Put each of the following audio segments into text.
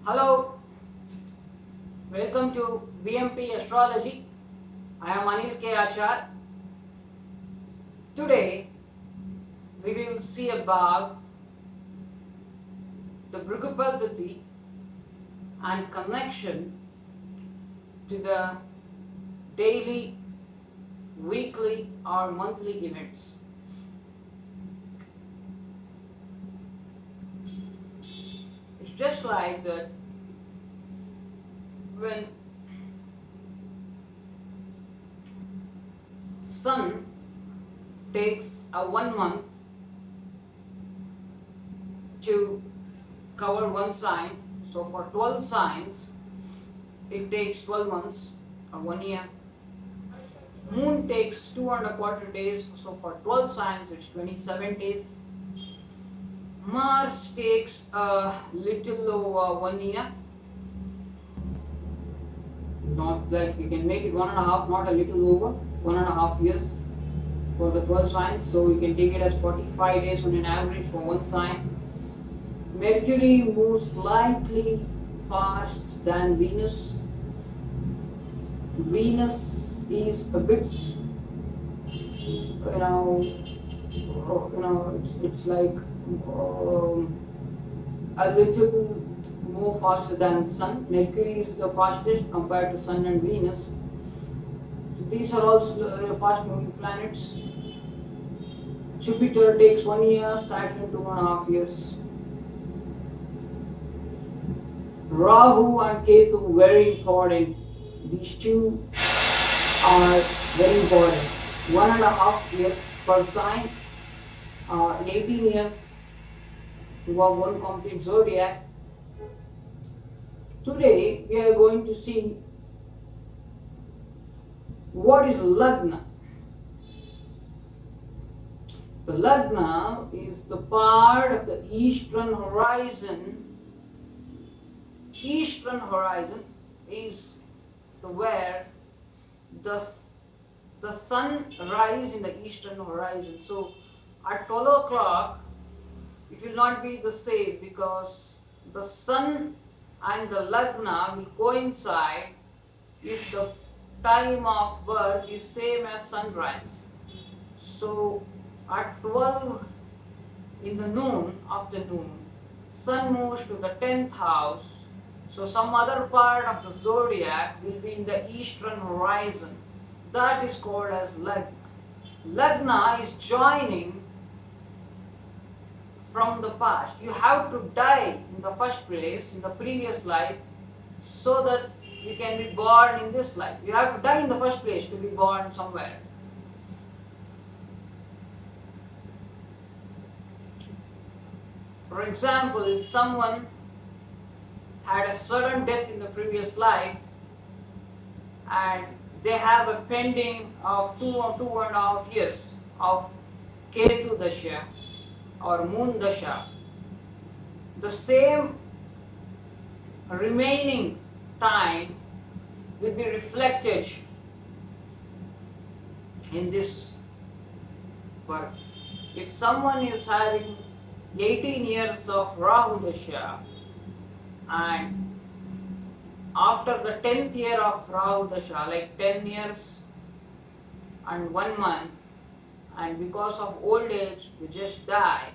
Hello, welcome to BMP Astrology. I am Anil K. Achar. Today we will see about the Bhrigu and connection to the daily, weekly or monthly events. It's just like that when sun takes a 1 month to cover one sign, so for 12 signs it takes 12 months or 1 year. Moon takes 2.25 days, so for 12 signs it's 27 days. Mars takes a little over 1 year. Not like we can make it 1.5, not a little over 1.5 years for the 12 signs, so we can take it as 45 days on an average for one sign. Mercury moves slightly fast than Venus. Venus is a bit, it's like a little more faster than Sun. Mercury is the fastest compared to Sun and Venus. So these are all fast moving planets. Jupiter takes 1 year, Saturn 2.5 years. Rahu and Ketu very important. These two are very important. 1.5 years per sign, 18 years to have one complete zodiac. Today we are going to see what is Lagna. The Lagna is the part of the eastern horizon. Eastern horizon is where the sun rises in the eastern horizon. So at 12 o'clock it will not be the same because the sun and the Lagna will coincide if the time of birth is same as sunrise. So at 12 in the afternoon, sun moves to the 10th house. So some other part of the zodiac will be in the eastern horizon. That is called as Lagna. Lagna is joining from the past. You have to die in the first place, in the previous life, so that you can be born in this life. You have to die in the first place to be born somewhere. For example, if someone had a sudden death in the previous life and they have a pending of 2 or 2.5 years of Ketu Dasha or Moon Dasha, the same remaining time will be reflected in this birth. If someone is having 18 years of Rahu Dasha and after the 10th year of Rahu Dasha, like 10 years and 1 month, and because of old age they just die,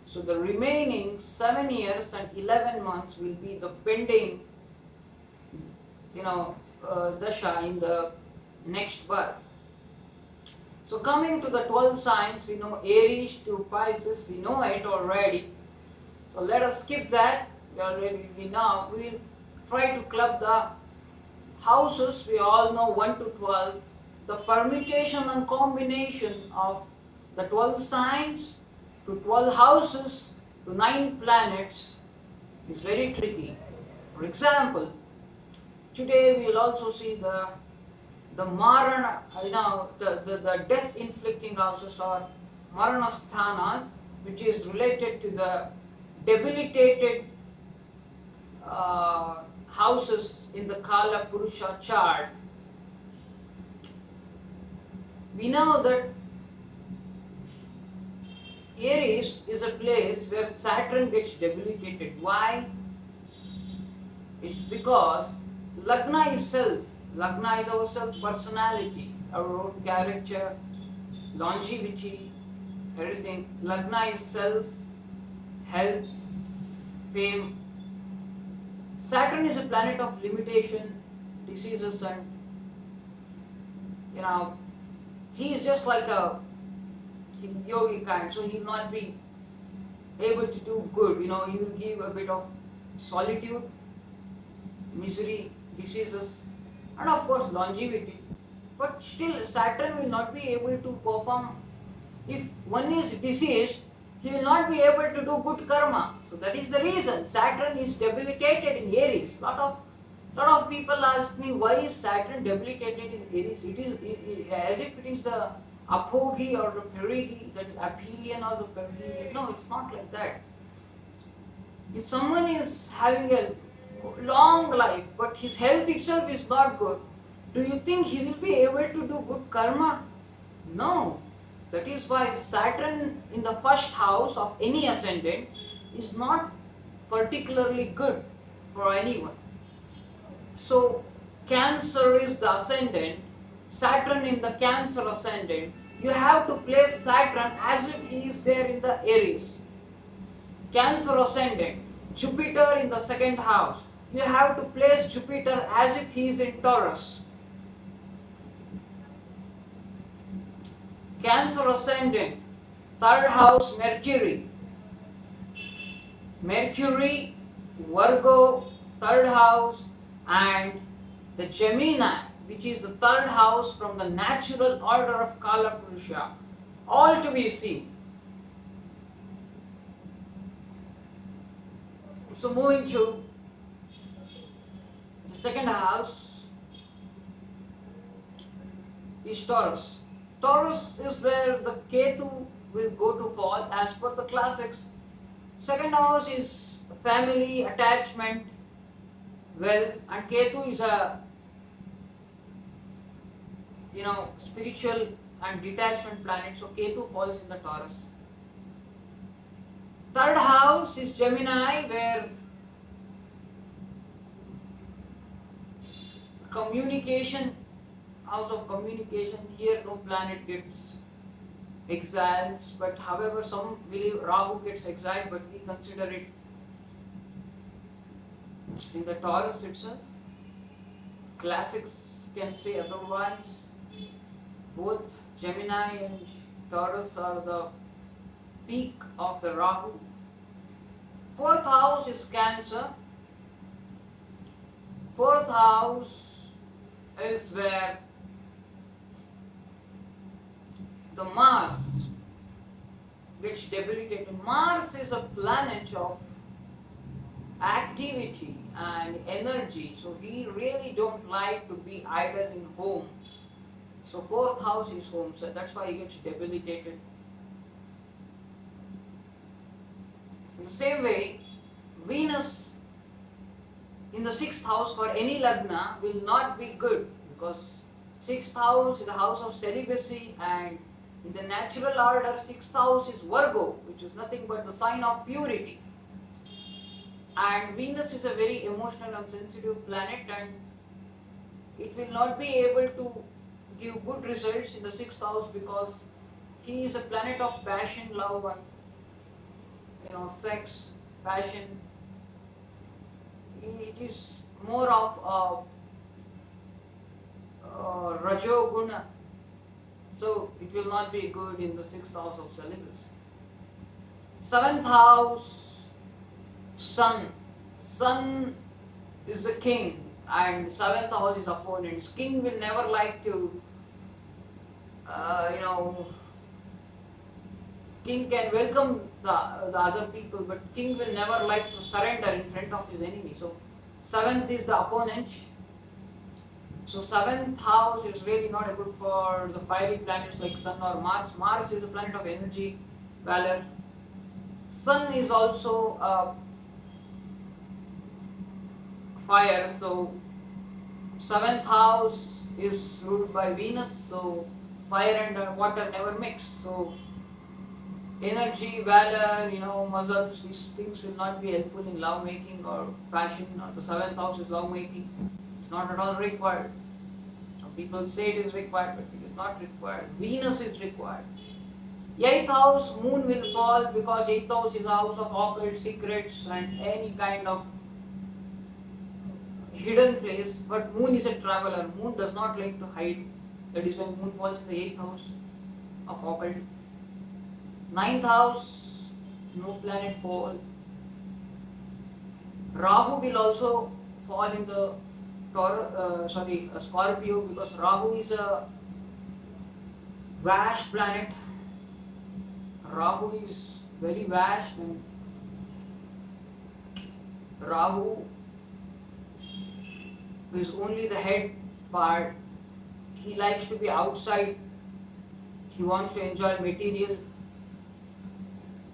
so the remaining 7 years and 11 months will be the pending Dasha in the next birth. So coming to the 12 signs, we know Aries to Pisces, we know it already. So let us skip that. We will try to club the houses. We all know 1 to 12. The permutation and combination of the 12 signs to 12 houses to 9 planets is very tricky. For example, today we will also see the Marana, the death inflicting houses or Marana Sthanas, which is related to the debilitated houses in the Kaala Purusha chart. We know that Aries is a place where Saturn gets debilitated. Why? It's because Lagna is self. Lagna is our self personality, our own character, longevity, everything. Lagna is self, health, fame. Saturn is a planet of limitation, diseases, and you know, he is just like a yogi kind, so he will not be able to do good. He will give a bit of solitude, misery, diseases, and of course longevity. But still, Saturn will not be able to perform. If one is diseased, he will not be able to do good karma. So that is the reason Saturn is debilitated in Aries. Lot of people ask me, why is Saturn debilitated in Aries? It is as if it is the apogee or the perigee, that is aphelion or the perihelion. No, it's not like that. If someone is having a long life but his health itself is not good, do you think he will be able to do good karma? No. That is why Saturn in the first house of any ascendant is not particularly good for anyone. So Cancer is the ascendant, Saturn in the Cancer ascendant. You have to place Saturn as if he is there in the Aries. Cancer ascendant, Jupiter in the second house. You have to place Jupiter as if he is in Taurus. Cancer ascendant, third house Mercury. Mercury, Virgo, third house, and the Gemini, which is the third house from the natural order of Kaala Purusha, all to be seen. So moving to the second house is Taurus. Taurus is where the Ketu will go to fall as per the classics. Second house is family, attachment, wealth, and Ketu is a spiritual and detachment planet, so Ketu falls in the Taurus. Third house is Gemini, where communication, house of communication, here no planet gets exiled, but however some believe Rahu gets exiled, but we consider it in the Taurus itself. Classics can say otherwise. Both Gemini and Taurus are the peak of the Rahu. Fourth house is Cancer. Fourth house is where the Mars gets debilitated. Mars is a planet of activity and energy, so he really don't like to be idle in home. So fourth house is home, so that's why he gets debilitated. In the same way, Venus in the sixth house for any lagna will not be good, because sixth house is the house of celibacy, and in the natural order sixth house is Virgo, which is nothing but the sign of purity. And Venus is a very emotional and sensitive planet, and it will not be able to give good results in the sixth house, because he is a planet of passion, love, and sex, passion. It is more of Rajo Guna, so it will not be good in the sixth house of celibacy. Seventh house, Sun. Sun is the king, and seventh house is opponents. King will never like to, king can welcome the other people, but king will never like to surrender in front of his enemy. So seventh is the opponent. So seventh house is really not good for the fiery planets like Sun or Mars. Mars is a planet of energy, valor. Sun is also fire, so seventh house is ruled by Venus, so fire and water never mix. So energy, valor, muscles, these things will not be helpful in love making or passion, or the seventh house is love making. It's not at all required. Some people say it is required, but it is not required. Venus is required. Eighth house, moon will fall because eighth house is a house of occult secrets and any kind of hidden place. But moon is a traveler. Moon does not like to hide. That is why moon falls in the eighth house of occult. Ninth house, no planet fall. Rahu will also fall in the Scorpio, because Rahu is a vast planet. Rahu is very vast, and Rahu is only the head part. He likes to be outside. He wants to enjoy material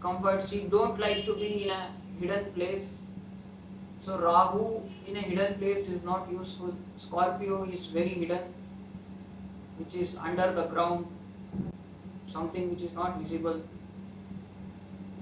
comforts. He don't like to be in a hidden place. So Rahu in a hidden place is not useful. Scorpio is very hidden, which is under the ground, something which is not visible.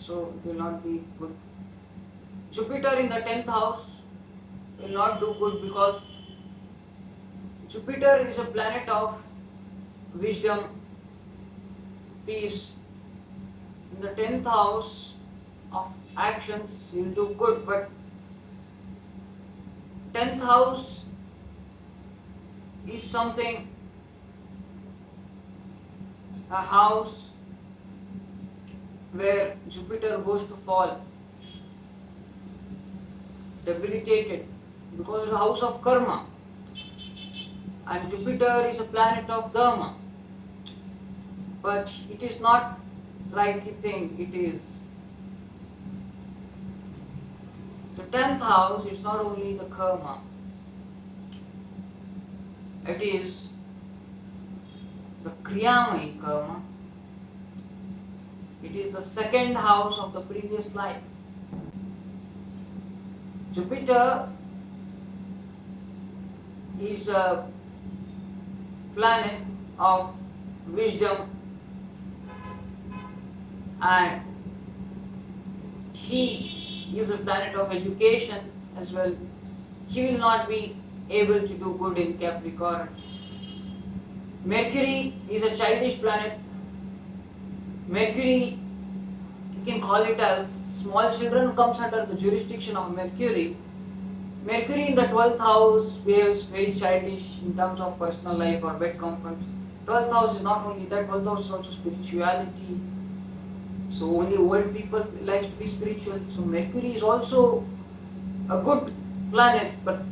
So it will not be good. Jupiter in the 10th house will not do good, because Jupiter is a planet of wisdom, peace. In the 10th house of actions, he will do good, but 10th house is something, a house where Jupiter goes to fall, debilitated, because it's a house of karma, and Jupiter is a planet of dharma. But it is not like you think it is. The 10th house is not only the karma, it is the kriyamai karma. It is the second house of the previous life. Jupiter is a planet of wisdom, and he is a planet of education as well. He will not be able to do good in Capricorn. Mercury is a childish planet. Mercury, you can call it as small children comes under the jurisdiction of Mercury. Mercury in the 12th house behaves very childish in terms of personal life or bed comfort. 12th house is not only that, 12th house is also spirituality. So only old people likes to be spiritual. So Mercury is also a good planet, but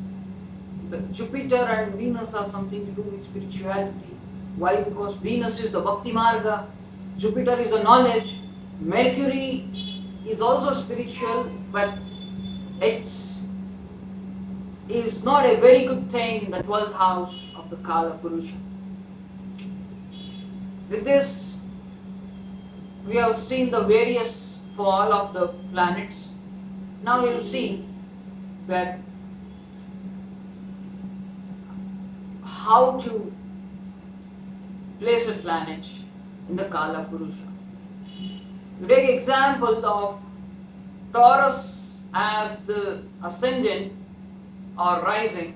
the Jupiter and Venus have something to do with spirituality. Why? Because Venus is the Bhakti Marga, Jupiter is the knowledge, Mercury is also spiritual, but it is not a very good thing in the 12th house of the Kaala Purusha. With this, we have seen the various fall of the planets. Now you will see that how to place a planet in the Kaala Purusha. You take example of Taurus as the ascendant or rising,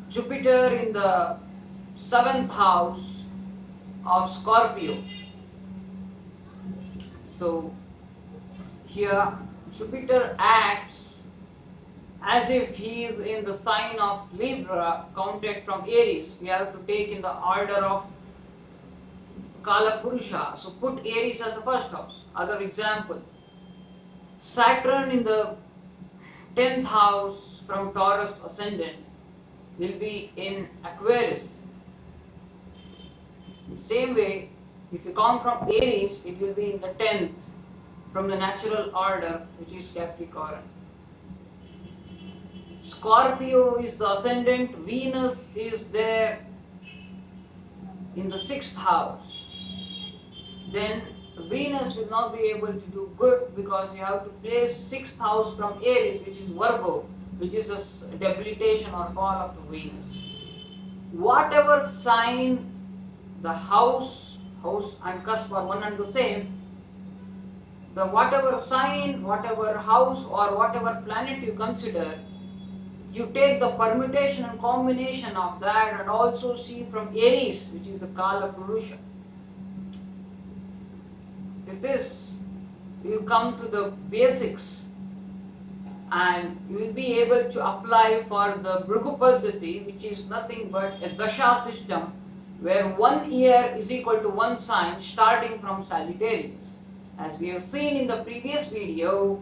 Jupiter in the 7th house of Scorpio. So here Jupiter acts as if he is in the sign of Libra, counted from Aries. We have to take in the order of Kaala Purusha. So put Aries as the first house. Other example, Saturn in the 10th house from Taurus ascendant will be in Aquarius. In the same way, if you come from Aries, it will be in the 10th from the natural order, which is Capricorn. Scorpio is the ascendant, Venus is there in the 6th house. Then Venus will not be able to do good, because you have to place 6th house from Aries, which is Virgo, which is a debilitation or fall of the Venus. Whatever sign the house and cusp are one and the same, the whatever sign, whatever house or whatever planet you consider, you take the permutation and combination of that and also see from Aries, which is the Kaala Purusha. With this, you come to the basics and you will be able to apply for the Bhrigu Paddhati, which is nothing but a dasha system where 1 year is equal to 1 sign starting from Sagittarius. As we have seen in the previous video,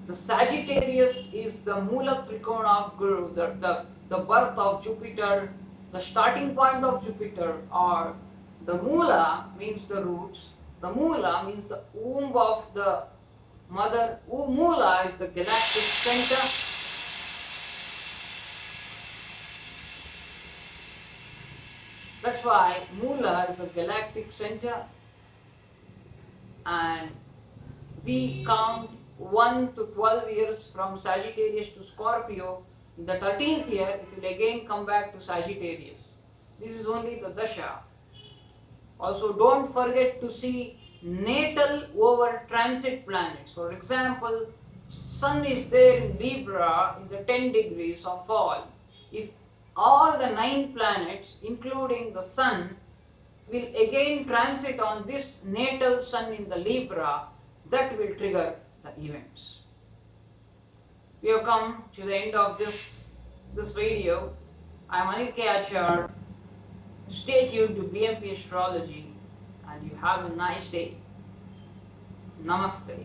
the Sagittarius is the Mula Trikona of Guru, the birth of Jupiter, the starting point of Jupiter, or the Mula means the roots, the Mula means the womb of the mother. Mula is the galactic center. That's why Mula is the galactic center, and we count 1 to 12 years from Sagittarius to Scorpio. In the 13th year, it will again come back to Sagittarius. This is only the dasha. Also, don't forget to see natal over transit planets. For example, Sun is there in Libra in the 10 degrees of fall. If all the 9 planets, including the Sun, will again transit on this natal Sun in the Libra, that will trigger the events. We have come to the end of this video. I am Anil K. Achar. Stay tuned to BMP Astrology and you have a nice day. Namaste.